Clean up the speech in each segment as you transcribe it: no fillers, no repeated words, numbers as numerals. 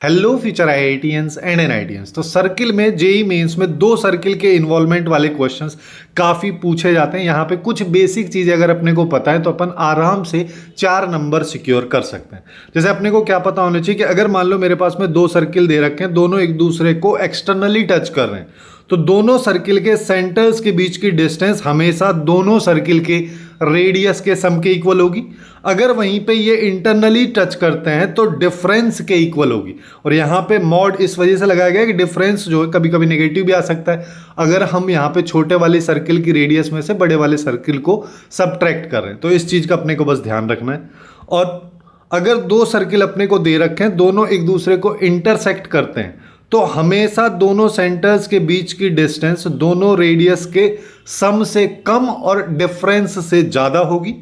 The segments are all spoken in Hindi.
Hello future IITians and NITians. तो सर्किल में जेई मेंस में दो सर्किल के इन्वॉल्वमेंट वाले क्वेश्चंस काफ़ी पूछे जाते हैं। यहाँ पे कुछ बेसिक चीज़ें अगर अपने को पता है तो अपन आराम से 4 नंबर सिक्योर कर सकते हैं। जैसे अपने को क्या पता होना चाहिए कि अगर मान लो मेरे पास में दो सर्किल दे रखे हैं, दोनों एक दूसरे को एक्सटर्नली टच कर रहे हैं, तो दोनों सर्किल के सेंटर्स के बीच की डिस्टेंस हमेशा दोनों सर्किल के रेडियस के सम के इक्वल होगी। अगर वहीं पे ये इंटरनली टच करते हैं तो डिफरेंस के इक्वल होगी। और यहाँ पे मॉड इस वजह से लगाया गया कि डिफरेंस जो है कभी कभी नेगेटिव भी आ सकता है अगर हम यहाँ पे छोटे वाले सर्किल की रेडियस में से बड़े वाले सर्किल को सबट्रैक्ट कर रहे हैं। तो इस चीज़ का अपने को बस ध्यान रखना है। और अगर दो सर्किल अपने को दे रखे हैं, दोनों एक दूसरे को इंटरसेक्ट करते हैं, तो हमेशा दोनों सेंटर्स के बीच की डिस्टेंस दोनों रेडियस के सम से कम और डिफरेंस से ज़्यादा होगी।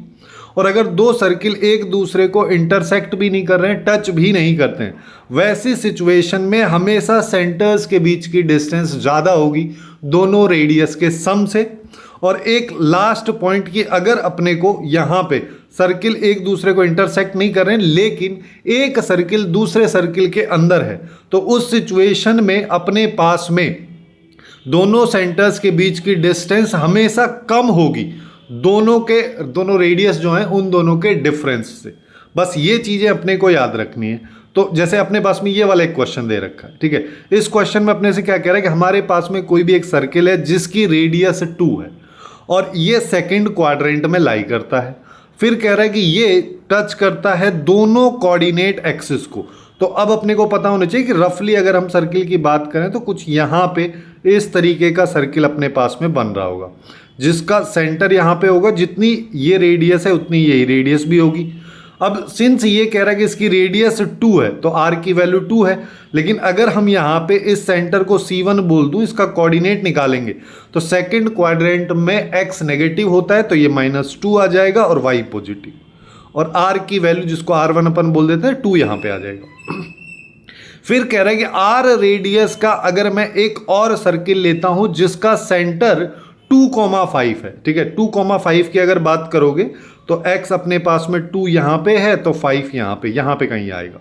और अगर दो सर्किल एक दूसरे को इंटरसेक्ट भी नहीं कर रहे हैं, टच भी नहीं करते हैं, वैसी सिचुएशन में हमेशा सेंटर्स के बीच की डिस्टेंस ज़्यादा होगी दोनों रेडियस के सम से। और एक लास्ट पॉइंट कि अगर अपने को यहाँ पे सर्किल एक दूसरे को इंटरसेक्ट नहीं कर रहे हैं लेकिन एक सर्किल दूसरे सर्किल के अंदर है, तो उस सिचुएशन में अपने पास में दोनों सेंटर्स के बीच की डिस्टेंस हमेशा कम होगी दोनों रेडियस जो हैं उन दोनों के डिफरेंस से। बस ये चीज़ें अपने को याद रखनी है। तो जैसे अपने पास में ये वाला एक क्वेश्चन दे रखा है, ठीक है। इस क्वेश्चन में अपने से क्या कह रहा है कि हमारे पास में कोई भी एक सर्किल है जिसकी रेडियस 2 है और ये सेकंड क्वाड्रेंट में लाई करता है। फिर कह रहा है कि ये टच करता है दोनों कोऑर्डिनेट एक्सिस को। तो अब अपने को पता होना चाहिए कि रफली अगर हम सर्किल की बात करें तो कुछ यहाँ पे इस तरीके का सर्किल अपने पास में बन रहा होगा जिसका सेंटर यहाँ पे होगा। जितनी ये रेडियस है उतनी यही रेडियस भी होगी। अब सिंस ये कह रहा है कि इसकी रेडियस 2 है तो r की वैल्यू 2 है, लेकिन अगर हम यहाँ पे इस सेंटर को C1 बोल दूं, इसका कोऑर्डिनेट निकालेंगे तो सेकंड क्वाड्रेंट में x नेगेटिव होता है तो ये -2 आ जाएगा और y पॉजिटिव, और r की वैल्यू जिसको R1 अपन बोल देते हैं 2 यहाँ पे आ जाएगा। फिर कह रहा है कि r रेडियस का अगर मैं एक और सर्किल लेता हूं जिसका सेंटर 2,5 है, ठीक है। 2,5 की अगर बात करोगे तो x अपने पास में 2 यहां पे है तो 5 यहां पे कहीं आएगा,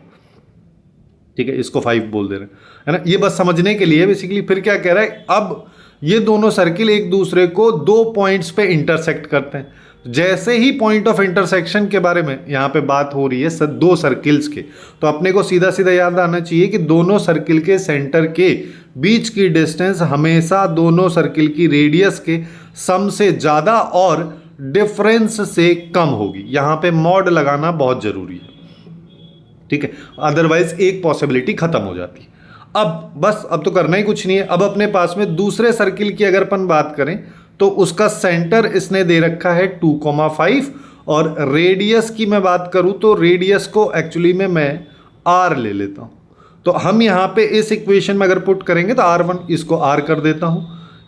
ठीक है। इसको 5 बोल दे रहे हैं, है ना। ये बस समझने के लिए बेसिकली। फिर क्या कह रहा है, अब ये दोनों सर्किल एक दूसरे को 2 पॉइंट्स पे इंटरसेक्ट करते हैं। जैसे ही पॉइंट ऑफ इंटरसेक्शन के बारे में यहाँ पे बात हो रही है दो सर्किल्स के, तो अपने को सीधा सीधा याद आना चाहिए कि दोनों सर्किल के सेंटर के बीच की डिस्टेंस हमेशा दोनों सर्किल की रेडियस के सम से ज़्यादा और डिफरेंस से कम होगी। यहाँ पे मॉड लगाना बहुत ज़रूरी है, ठीक है, अदरवाइज एक पॉसिबिलिटी खत्म हो जाती है। अब तो करना ही कुछ नहीं है। अब अपने पास में दूसरे सर्किल की अगर अपन बात करें तो उसका सेंटर इसने दे रखा है 2,5 और रेडियस की मैं बात करूं तो रेडियस को एक्चुअली में मैं r ले लेता हूं। तो हम यहां पे इस इक्वेशन में अगर पुट करेंगे तो r1, इसको r कर देता हूं।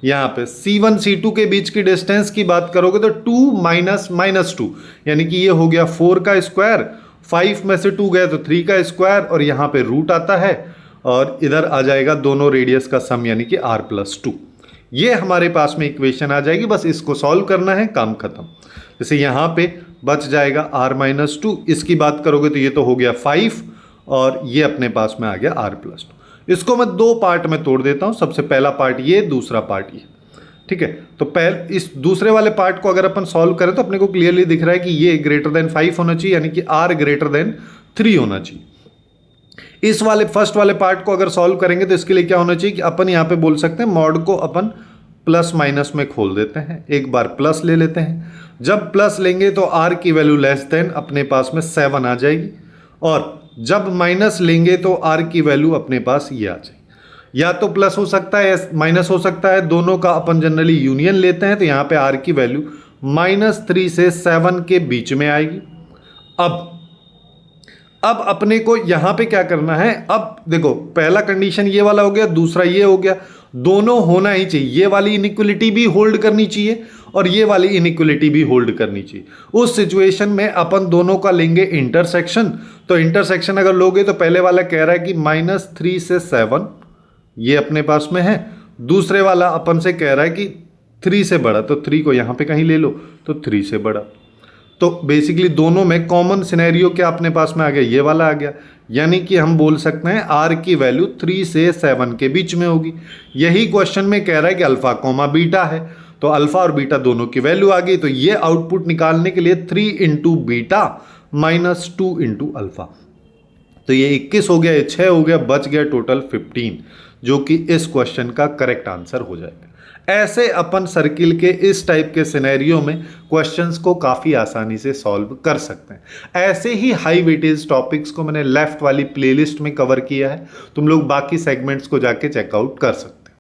यहां पे C1 C2 के बीच की डिस्टेंस की बात करोगे तो 2 माइनस -2 यानी कि ये हो गया 4 का स्क्वायर, 5 में से 2 गए तो 3 का स्क्वायर, और यहाँ पे रूट आता है और इधर आ जाएगा दोनों रेडियस का सम यानी कि r+2। ये हमारे पास में इक्वेशन आ जाएगी। बस इसको सॉल्व करना है, काम खत्म। जैसे यहाँ पे बच जाएगा r-2, इसकी बात करोगे तो ये तो हो गया 5 और ये अपने पास में आ गया r+2। इसको मैं 2 पार्ट में तोड़ देता हूँ। सबसे पहला पार्ट ये, दूसरा पार्ट ये, ठीक है। तो पहले इस दूसरे वाले पार्ट को अगर अपन सॉल्व करें तो अपने को क्लियरली दिख रहा है कि ये ग्रेटर देन 5 होना चाहिए यानी कि r ग्रेटर देन 3 होना चाहिए। इस वाले फर्स्ट वाले पार्ट को अगर सॉल्व करेंगे तो इसके लिए क्या होना चाहिए कि अपन यहाँ पे बोल सकते हैं मॉड को अपन प्लस माइनस में खोल देते हैं। एक बार प्लस ले लेते हैं, जब प्लस लेंगे तो r की वैल्यू लेस देन अपने पास में 7 आ जाएगी, और जब माइनस लेंगे तो r की वैल्यू अपने पास ये आ जाएगी। या तो प्लस हो सकता है या माइनस हो सकता है, दोनों का अपन जनरली यूनियन लेते हैं। तो यहाँ पे r की वैल्यू -3 से 7 के बीच में आएगी। अब अपने को यहाँ पे क्या करना है, अब देखो पहला कंडीशन ये वाला हो गया, दूसरा ये हो गया, दोनों होना ही चाहिए। ये वाली इनइक्वलिटी भी होल्ड करनी चाहिए और ये वाली इनइक्वलिटी भी होल्ड करनी चाहिए। उस सिचुएशन में अपन दोनों का लेंगे इंटरसेक्शन। तो इंटरसेक्शन अगर लोगे तो पहले वाला कह रहा है कि -3 से 7 ये अपने पास में है, दूसरे वाला अपन से कह रहा है कि 3 से बड़ा, तो 3 को यहाँ पे कहीं ले लो तो 3 से बड़ा। तो बेसिकली दोनों में कॉमन सिनेरियो क्या अपने पास में आ गया, ये वाला आ गया। यानी कि हम बोल सकते हैं आर की वैल्यू 3 से 7 के बीच में होगी। यही क्वेश्चन में कह रहा है कि अल्फा कॉमा बीटा है, तो अल्फा और बीटा दोनों की वैल्यू आ गई। तो ये आउटपुट निकालने के लिए 3 into beta minus 2 into alpha, तो ये 21 हो गया, ये 6 हो गया, बच गया टोटल 15, जो कि इस क्वेश्चन का करेक्ट आंसर हो जाएगा। ऐसे अपन सर्किल के इस टाइप के सिनेरियो में क्वेश्चंस को काफ़ी आसानी से सॉल्व कर सकते हैं। ऐसे ही हाई वेटेज टॉपिक्स को मैंने लेफ्ट वाली प्लेलिस्ट में कवर किया है, तुम लोग बाकी सेगमेंट्स को जाके चेकआउट कर सकते हो।